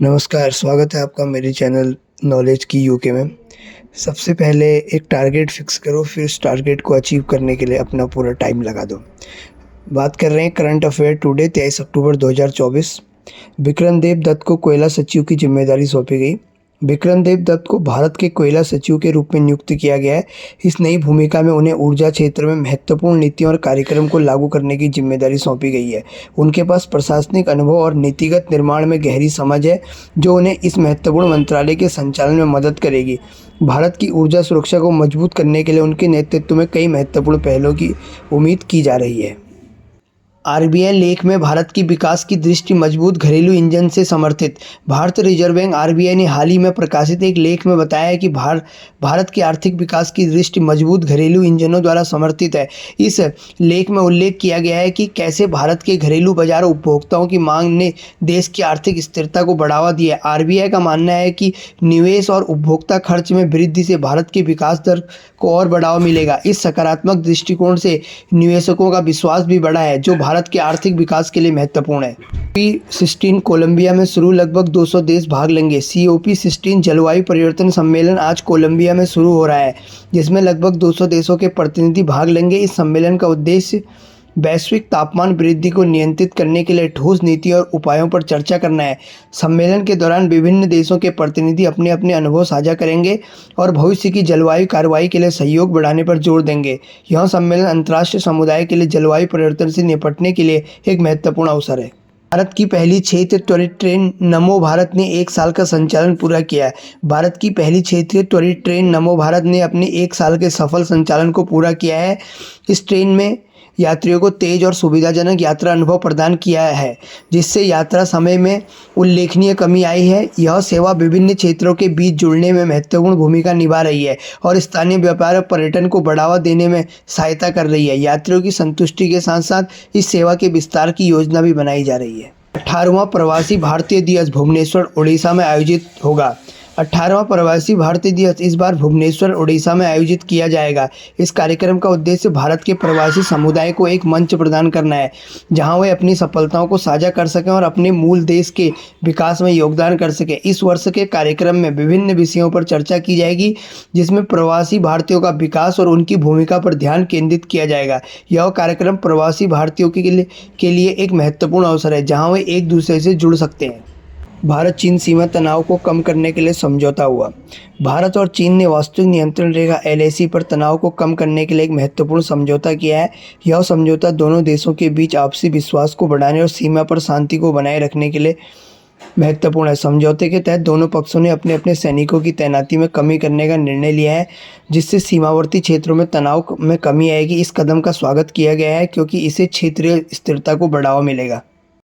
नमस्कार, स्वागत है आपका मेरे चैनल नॉलेज की यूके में। सबसे पहले एक टारगेट फ़िक्स करो, फिर उस टारगेट को अचीव करने के लिए अपना पूरा टाइम लगा दो। बात कर रहे हैं करंट अफ़ेयर टुडे 23 अक्टूबर 2024। विक्रमदेव दत्त को कोयला सचिव की ज़िम्मेदारी सौंपी गई। विक्रमदेव दत्त को भारत के कोयला सचिव के रूप में नियुक्त किया गया है। इस नई भूमिका में उन्हें ऊर्जा क्षेत्र में महत्वपूर्ण नीतियों और कार्यक्रम को लागू करने की ज़िम्मेदारी सौंपी गई है। उनके पास प्रशासनिक अनुभव और नीतिगत निर्माण में गहरी समझ है, जो उन्हें इस महत्वपूर्ण मंत्रालय के संचालन में मदद करेगी। भारत की ऊर्जा सुरक्षा को मजबूत करने के लिए उनके नेतृत्व में कई महत्वपूर्ण पहलों की उम्मीद की जा रही है। आरबीआई लेख में भारत की विकास की दृष्टि मजबूत घरेलू इंजन से समर्थित। भारतीय रिजर्व बैंक आरबीआई ने हाल ही में प्रकाशित एक लेख में बताया है कि भारत की आर्थिक विकास की दृष्टि मजबूत घरेलू इंजनों द्वारा समर्थित है। इस लेख में उल्लेख किया गया है कि कैसे भारत के घरेलू बाजार उपभोक्ताओं की मांग ने देश की आर्थिक स्थिरता को बढ़ावा दिया है। आरबीआई का मानना है कि निवेश और उपभोक्ता खर्च में वृद्धि से भारत की विकास दर को और बढ़ावा मिलेगा। इस सकारात्मक दृष्टिकोण से निवेशकों का विश्वास भी बढ़ा है, जो भारत के आर्थिक विकास के लिए महत्वपूर्ण है। COP16 कोलंबिया में शुरू, लगभग 200 देश भाग लेंगे। COP16 जलवायु परिवर्तन सम्मेलन आज कोलंबिया में शुरू हो रहा है, जिसमें लगभग 200 देशों के प्रतिनिधि भाग लेंगे। इस सम्मेलन का उद्देश्य वैश्विक तापमान वृद्धि को नियंत्रित करने के लिए ठोस नीति और उपायों पर चर्चा करना है। सम्मेलन के दौरान विभिन्न देशों के प्रतिनिधि अपने अपने अनुभव साझा करेंगे और भविष्य की जलवायु कार्रवाई के लिए सहयोग बढ़ाने पर जोर देंगे। यह सम्मेलन अंतर्राष्ट्रीय समुदाय के लिए जलवायु परिवर्तन से निपटने के लिए एक महत्वपूर्ण अवसर है। भारत की पहली क्षेत्रीय त्वरित ट्रेन नमो भारत ने 1 साल का संचालन पूरा किया है। भारत की पहली क्षेत्रीय त्वरित ट्रेन नमो भारत ने अपने 1 साल के सफल संचालन को पूरा किया है। इस ट्रेन में यात्रियों को तेज और सुविधाजनक यात्रा अनुभव प्रदान किया है, जिससे यात्रा समय में उल्लेखनीय कमी आई है। यह सेवा विभिन्न क्षेत्रों के बीच जुड़ने में महत्वपूर्ण भूमिका निभा रही है और स्थानीय व्यापार और पर्यटन को बढ़ावा देने में सहायता कर रही है। यात्रियों की संतुष्टि के साथ साथ इस सेवा के विस्तार की योजना भी बनाई जा रही है। 18वां प्रवासी भारतीय दिवस भुवनेश्वर, उड़ीसा में आयोजित होगा। 18वां प्रवासी भारतीय दिवस इस बार भुवनेश्वर, उड़ीसा में आयोजित किया जाएगा। इस कार्यक्रम का उद्देश्य भारत के प्रवासी समुदाय को एक मंच प्रदान करना है, जहां वे अपनी सफलताओं को साझा कर सकें और अपने मूल देश के विकास में योगदान कर सकें। इस वर्ष के कार्यक्रम में विभिन्न विषयों पर चर्चा की जाएगी, जिसमें प्रवासी भारतीयों का विकास और उनकी भूमिका पर ध्यान केंद्रित किया जाएगा। यह कार्यक्रम प्रवासी भारतीयों के लिए एक महत्वपूर्ण अवसर है, जहाँ वे एक दूसरे से जुड़ सकते हैं। भारत चीन सीमा तनाव को कम करने के लिए समझौता हुआ। भारत और चीन ने वास्तविक नियंत्रण रेखा LAC पर तनाव को कम करने के लिए एक महत्वपूर्ण समझौता किया है। यह समझौता दोनों देशों के बीच आपसी विश्वास को बढ़ाने और सीमा पर शांति को बनाए रखने के लिए महत्वपूर्ण है। समझौते के तहत दोनों पक्षों ने अपने अपने सैनिकों की तैनाती में कमी करने का निर्णय लिया है, जिससे सीमावर्ती क्षेत्रों में तनाव में कमी आएगी। इस कदम का स्वागत किया गया है, क्योंकि इससे क्षेत्रीय स्थिरता को बढ़ावा मिलेगा।